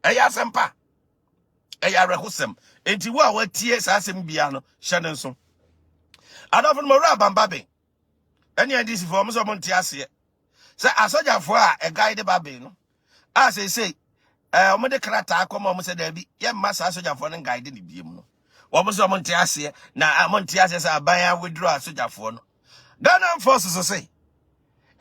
Eya sempa. Eya rehusem. Enti wo a watie saa asem bia no hyɛ nso. Adofo no Alban babe. Any this for mo so mo ntia ase. Say asojafo a guide babe no. A say omo de krata akoma omo say da bi ye masa asojafo no guide ni biem no. Wo mo so mo ntia ase na mo ntia ase say aban a withdraw asojafo no. Ghana forces say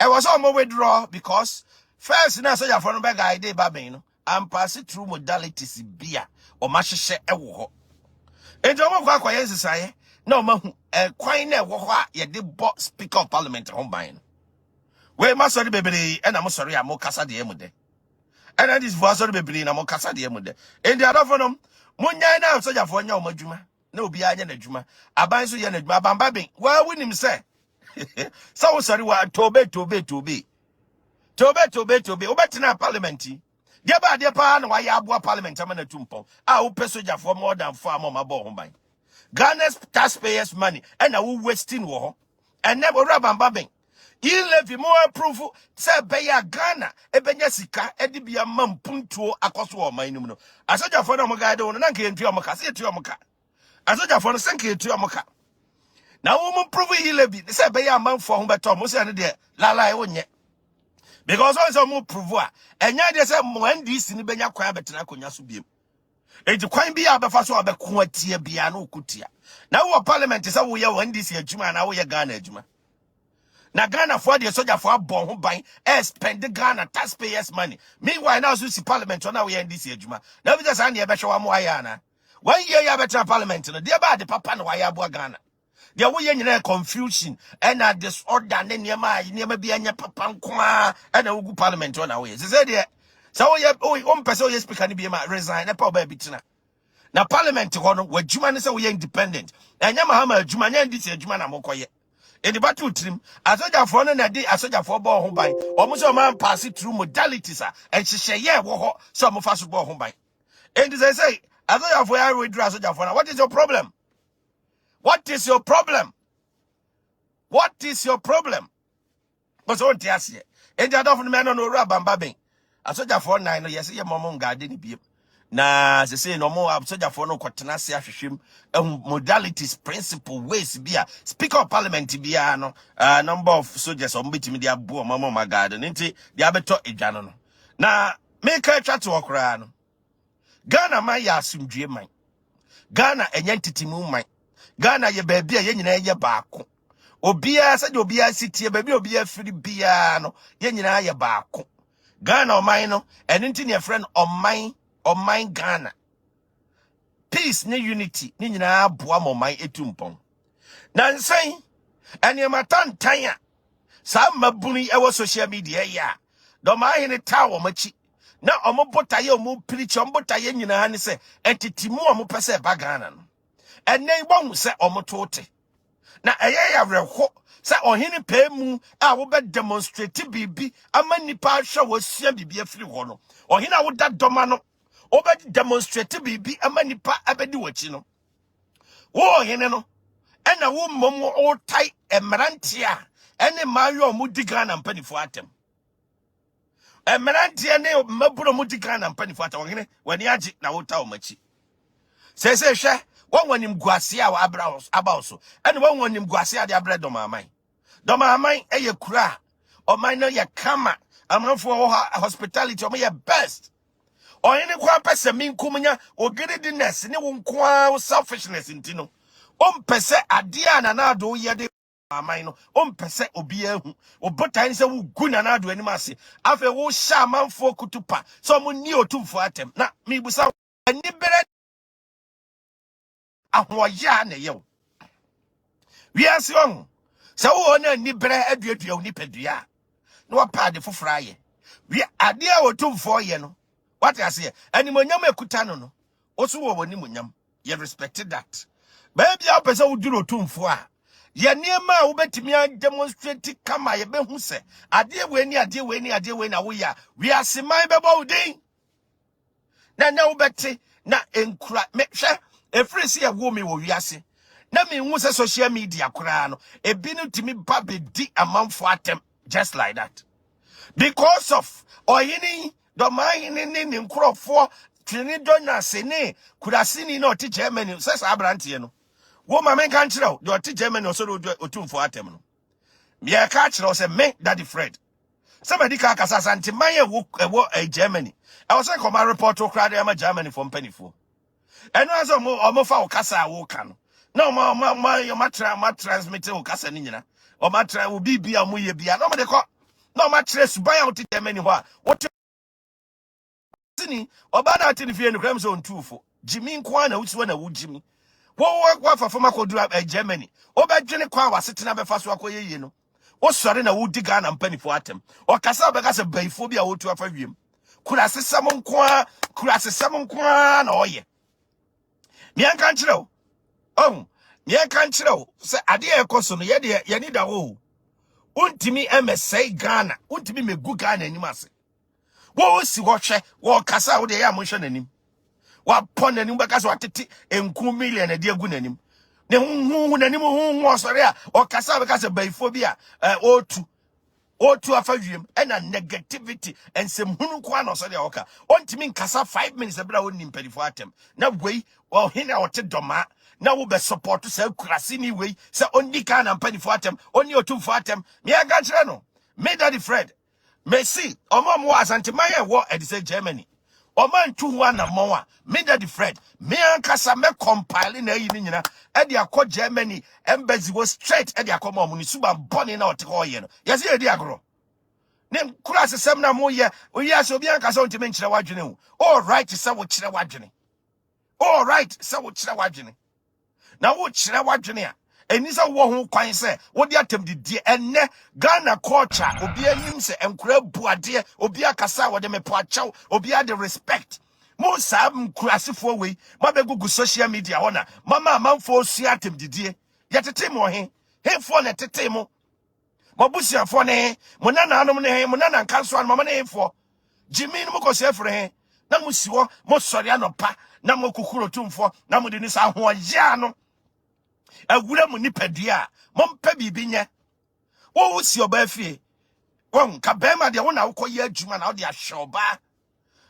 e was omo withdraw because first na asojafo no be guide babe no. And pass it through modalities bia o ma hyehyɛ ɛwɔ hɔ. Enti omo kwa kwa yensisaye na o ma hu kwan na ɛwɔ hɔ a ye de bo speaker of parliament ho ban no. We ma sorry bebre na mo sorry am kasa de emu de. And this voice sorry bebre na mo kasa de emu de. Enti adofo no mo nyan na sojafo nya o madwuma na obi anya na adwuma. Aban so ye na adwuma bamba ben. Wa wunim se. So sorry wa tobe. Obetina parliament. Dia ba dia pa na wa ya aboa parliament ama na tumpon. A wo pe sojafo more than 4 am mabo ho ban. Ghana's taxpayers money and na we wasting wo ho. And never rabamba ben. Levi more proof say beya Ghana ebenya sika edi bia mampuntuo akoso o man nim no. Asojafo na mo guide won na nka entua mo ka se etua mo ka. Asojafo no senka etua mo ka. Na wo mo proof Levi say beya manfo ho beto mo say ne de lala e wonye. Because also mo prove a enya de say mo NDC ni benya kwan betena konya so biem. Enti kwan bia abefa so abeko atie bia na okutia. Na wo parliament say wo ye NDC adwuma na wo ye Ghana adwuma. Na Ghana for the soldier for abon ho ban spend the Ghana taxpayers money. Meanwhile now so see parliament na we NDC adwuma. Na bi just an ye be hwe wa mo aya na. 1 year ya betra parliament no. Dey ba the papa na wa ya bo Ghana. There we nyina confusion and a disorder ne niema bia nya papa nko and a parliament on away. Say there. So we person we speaker ni bia ma resign na pa ba bitina. Na parliament ho no wadwuma ne say we independent. Enya mahama adwuma nya ndisi adwuma na mokoye. In the battle trim, asojafo no na di asojafo bo ho ban. Omo so man pass it through modalities and she ye wo ho so mo fa so bo ho ban. And they say asojafo ya withdraw asojafo na. What is your problem? What is your problem? What is your problem? But so tias here. And the other man no Alban babe. Asojafo 9 no yes ye momon garden ni biem. Na se say no more asojafo no kwatena se ahwehwem modalities principle ways bia speaker of parliament bia no number of soldiers on betimi dia bo mama garden nti dia beto edwa no. Na make a twa to okra no. Ghana man ya asumdue man. Ghana enye ntitimu man. Ghana ye baby a ye nyina ye baako. Obia se de obia sitie baby obia firi bia no ye nyina ye baako. Ghana oman no eno nti ne friend oman Ghana. Peace ne unity ni nyina aboa moman etumpon. Na nsan ene matantan a sa mabuni ewo social media ya. Do ma hene ta wo machi. Na omo botaye omo preach omo botaye nyina ne se entitimu omo pese ba Ghana no. Ene bon se omotote na eye ya reho se ohini pemu a wo be demonstrate bibi ama nipa hwe wo sia bibi afiri ho no ohini a wo da doma no wo be demonstrate bibi ama nipa abedi wachi no wo ohini no ena wo mmom o tai emerante a ene mayo mu diga na mpanifo atem emerante ne maburo mu diga na mpanifo atem ohini wani agi na wo ta o machi se hwe one wanim guase a abra so and one wanim guase a de abra domaman eye kura o man no ye kama amanfo hospitality o ye best o ene kwa pese minkumnya ogrediness ne wo nko selfishness ntino o mpese ade a na na do ye de aman no o mpese obi ahu o botan se wo gu na na do anim ase afa wo sha amanfo kutupa so mo ni otumfo atem na mibusa ani bere ahoya na ye wiase on se wo na ni bere aduadua oni padua na wapa de fofora ye wi ade a wotumfo ye no what I say animonyam ekuta no oso wo woni monyam ye respected that baby a pese wo duro otumfo a ye niema a wo betimi a demonstrate kama ye be hu se ade we ni na wo ya wiase man be bo din na wo beti na enkura me hwe efiri se ye wo me wo wiase na me hu se social media kura no ebinu timi ba be di amanfo atem just like that because of oyini do man ni nkrofo twini dona sene kurasini no ti Germany says abrante no wo ma men kan kire o de oti Germany so do otumfo atem no me ka kire o say me daddy Fred somebody ka kasa santi maye wo Germany I was say come report to crowd am Germany from pennyfo eno aso mo fa o kasa wo ka no no ma transmit o kasa ni nyina o ma tra wo bibia mo ye bia no me de ko no ma kire suban ya oti Germany ho a what Tini, Obana Tini Fian Grams on Tufo, Jimmy Kwana, which one a wood Jimmy. What for Fama could do up at Germany? Oba Jenny Kwa was sitting up a fast walk away, you know. Or Sarina would dig and penny for atom. Or Casaba has a bayphobia or to a favium. Could I say someone qua, could I say someone quan or ye? Mian Canchero. Oh, Mian Canchero, say Adia Coson, Yanida O. Untimi MSA Ghana, Untimi me good Ghana and you must. Wo si wo hwe wo kasa wo de ya mo hwe nanim wa pon nanim beka so atete enku million e de agu nanim ne hu nanim hu sori a o kasa beka se baifo bi a otu afawiem ena negativity ensem hunu kwa no sori a oka ontimi nkasa 5 minutes ebra woni mpadifo atem na wei wo hene a wote doma na wo be support se kurase ni wei se onni ka na mpadifo atem onni otumfo atem me aga kire no me daddy Fred Messi, Omo Asante Maya war at the Germany. Oman 2-1 more. Me daddy Fred. Me and Kasa me compiling a union. Edia called Germany. Embassy was straight at their common Munisuba bonning out Hoyen. Yes, here they agro. Name class a seminar more year. We are so Bianca son to mention a wagenu. All right, so what china wageni. All right, so what china wageni. Now what china wagenia? And is a war who quite say, what the attempt did, and ne Ghana culture, Obia Nimse, and Crab Boadia, Obia Casawa de Mepacho, Obia the respect. Most Sam Crassi for we, Mother Google social media honor, Mamma Mountford Siatem Didier, yet a timo he, for a tetemo. Mabusia for ne, Monana Nomne, Monana Council and Mamma for Jimmy Moko Sefre, Namusio, Mosoriano Pa, Namokuro Tumfo, Namudinisa Huajano. A woman nipedia, Mompe bibinya. What was your birthday? Oh, Kabema, the one I'll call ye Juman out there, Shoba.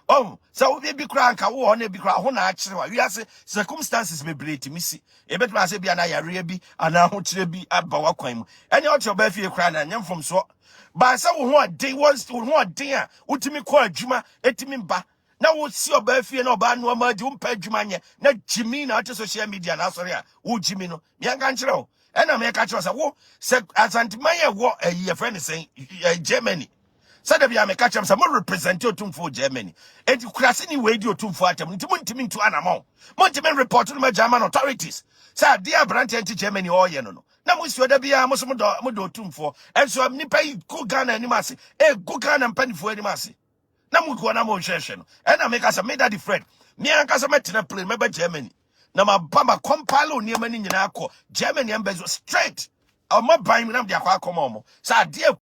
Oh, so we be crank, I won't be crank, actually. We are circumstances may break me see. A bit must be an Ayarebi, and I want to be at Bawaquim. And you're your birthday crying, and I'm from so. But so what day was to what dear, ultimate call Juma, etimimba. Now what's your birthday no ban no more doom pedjumania, not Jimmy not social media and Asoria, who Jimino, young Angelo. And I make a choice of war, said as Antimaya war a year friend saying Germany. Said if you make a chance, some more representative for Germany. And you cross any way you to fight them to Montimin to Anamo. Montimin report to my German authorities. Said dear Brandt anti Germany or Yano. Now we should be a Modo Tumfo, and so I'm nipping good gun and Nimasi, a good gun and penny for Nimasi. Namukuana motion, and I make us a made daddy Fred. Me and Casametina play, remember Germany. Now my Bama compile near Maninako, Germany embassy straight. I'm not buying them, dear Quacomo. So, dear